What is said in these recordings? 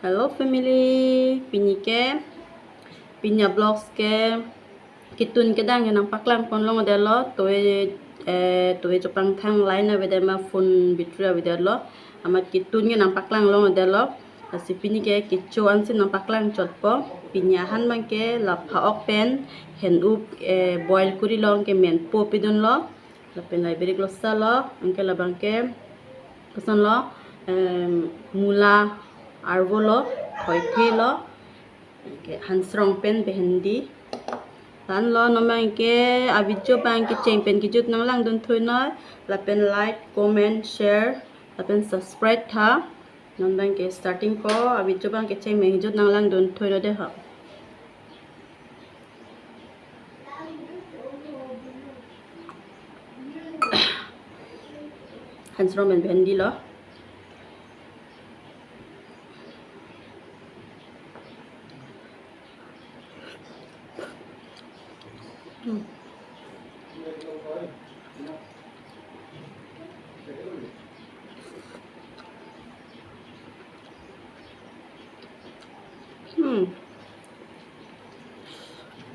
Hello family, Pinya ke, Pinya vlogs ke, kitun ke dang yang paklang pon long adelo, toy jopang thang line na beda ma phone bitra beda amat kitun ke nang paklang long adelo, asi Pinya ke kicu ansin nang paklang chotpo, Pinya han bang ke la paok pen, hen up boil kuri long ke men po pidun lo, la pen la berik lo salo, angke la bang ke, kesan lo, mula arvo lo, khoithi lo, hansrong pen behendi tan lo nomang ke avidjo bang ke cheng pen ki jut nang lang don thoi noi la pen like comment share la pen subscribe tha non bang ke starting ko avidjo bang ke cheng meng jut nang lang don thoi lo de ha hansrong pen behendi lo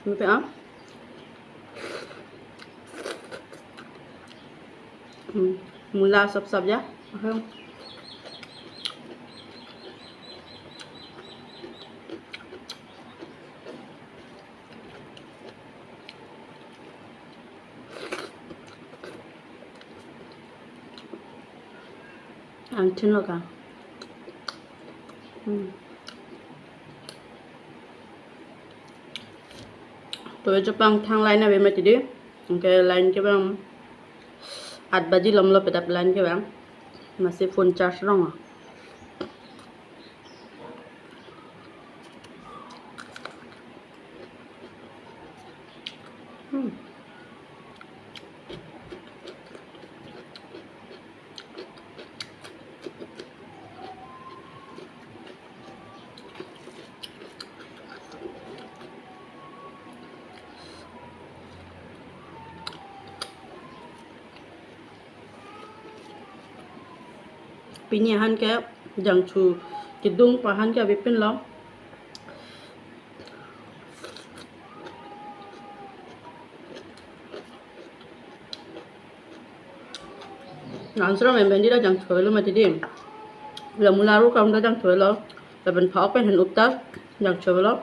Sampai ah mula sop-sop ya Antin lo ka Tôi cho bang thang line này mà đi cái line cái bang 8 baji lom lo pedap line ke bang masih phone charge rong pinyahan ke jang chu kidung pahan ke bipin lo Nansra membendi da jang chu lo mati dim la mularu kam da jang chu lo la ben phao pen hen upta jang chu lo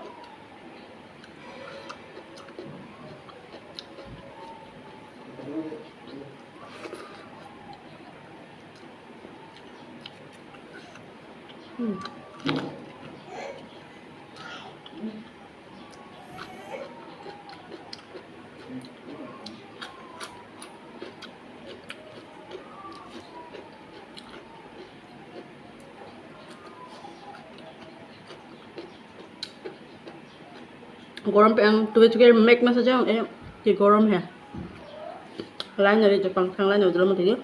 गरम पे आं तुवे चुके make message ए कि गरम है line रे जपां थां लाइन उदल मथि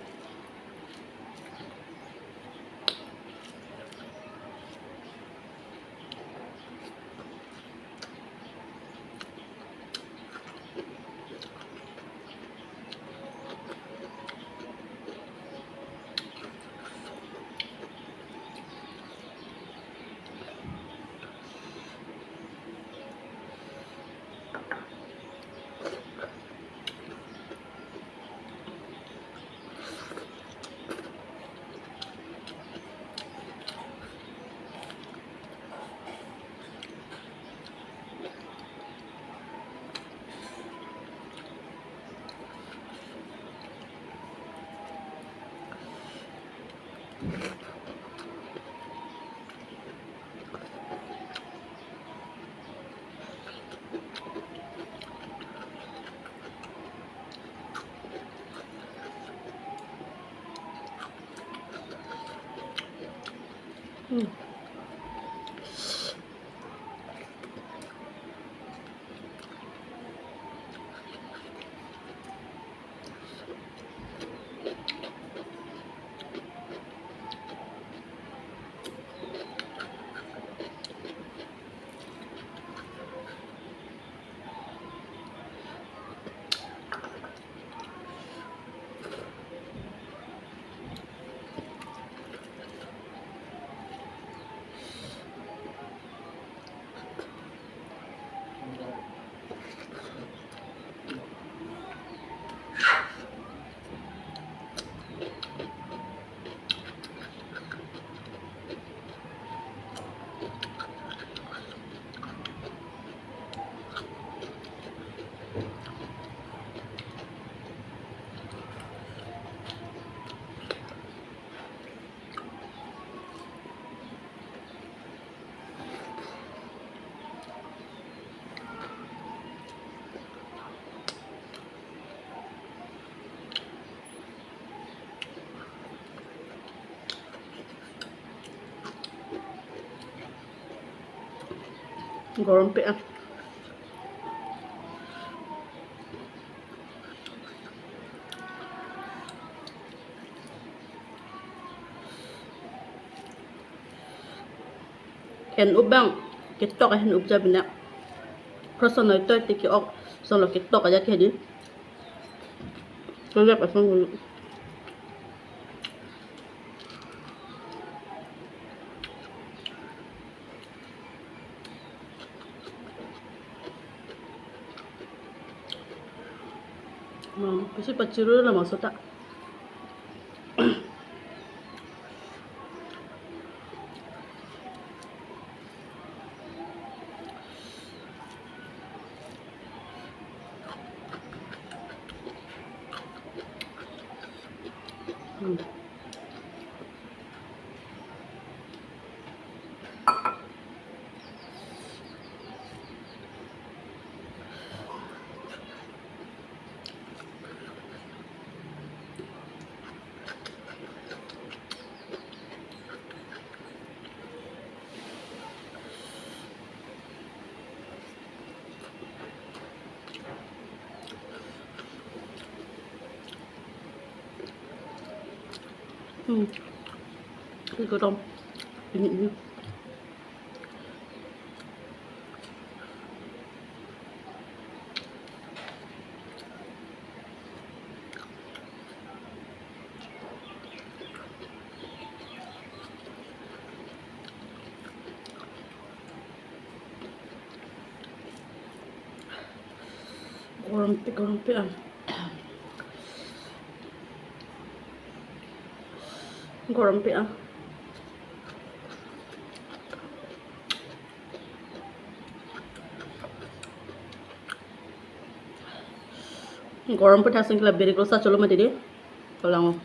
Goreng pe ah. Hen ubang kitok hen ubja bina. Person no ito tiki ok son lo kitok aja kedi. So ya pasang dulu. Kasi paciro na masuk tak. Igo dong. Ini. Goreng pe ah. Goreng pe ah. Goreng pe tasing kila beri kosa cholo mati deh. Kalau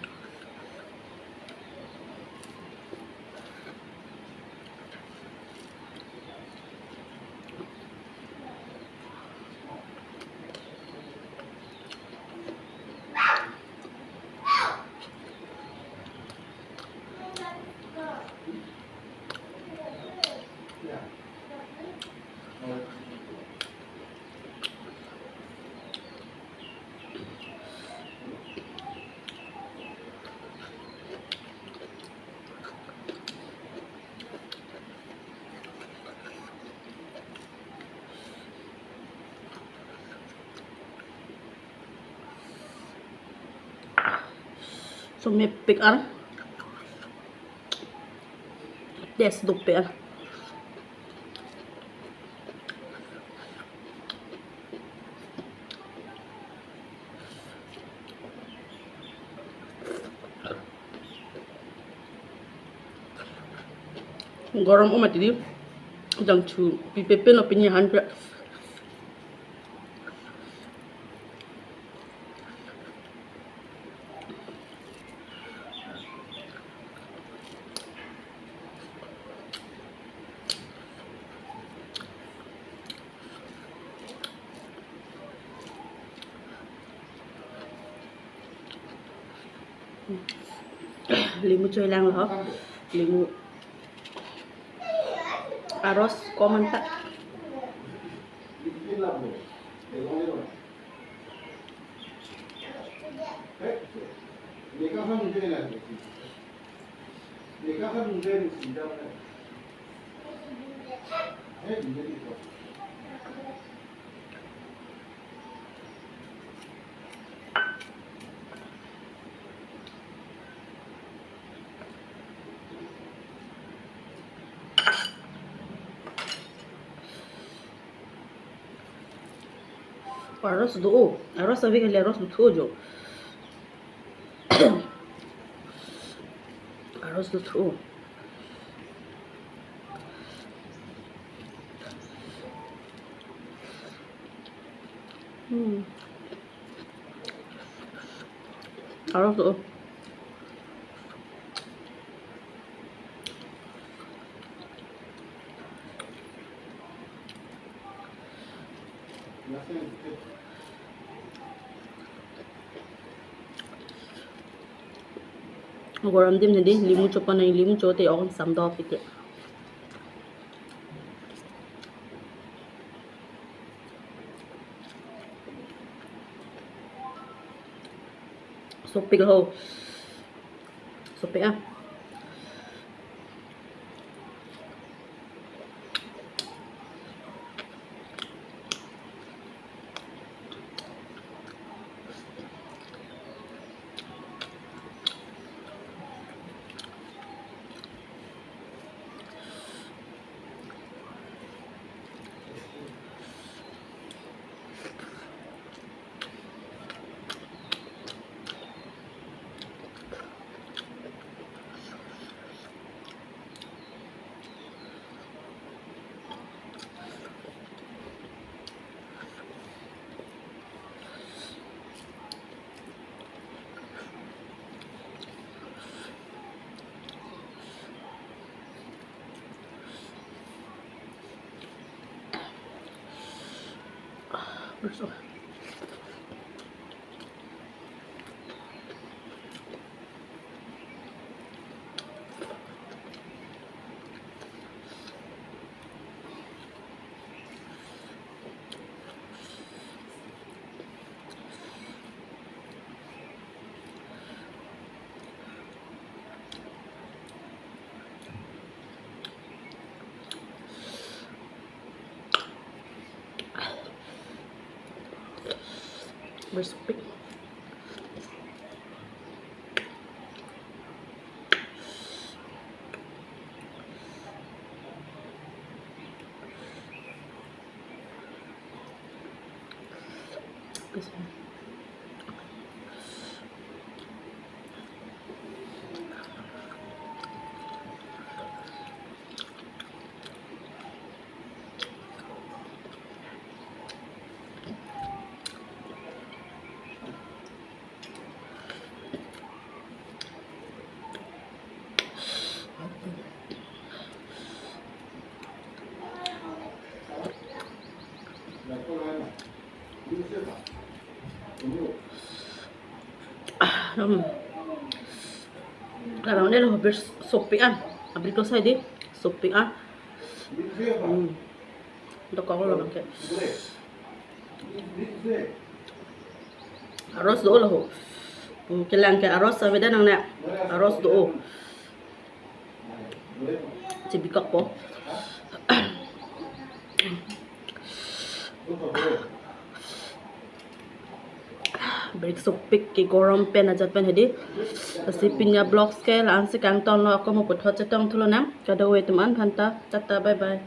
so may pick ar. Yes, dupe ar. Goreng umat ini jang chu pipepe no pinya handra. Limu choy lang lo. Limu arroz ko manta. Arroz do. Arroz sabi kali arroz do tujo. Arroz do tu. Arroz do. Goreng dim jadi limu copa na limu cote orang samdo pikir. Sopik ho. Sopik ah. Bersih. Bersih. Kalau ini loh bersopik ah. Abri ko sa di sopik ah. Untuk ako lang kayak arroz do loh. Kailangan kayak arroz sabi dan nang arroz do. Cibikak po. Break sopik ki gorom pen ajat pen hedi si pinya blocks ke lan se kang ton lo ako mo puthot chatong thulo nam kada we tuman phanta chatta bye bye.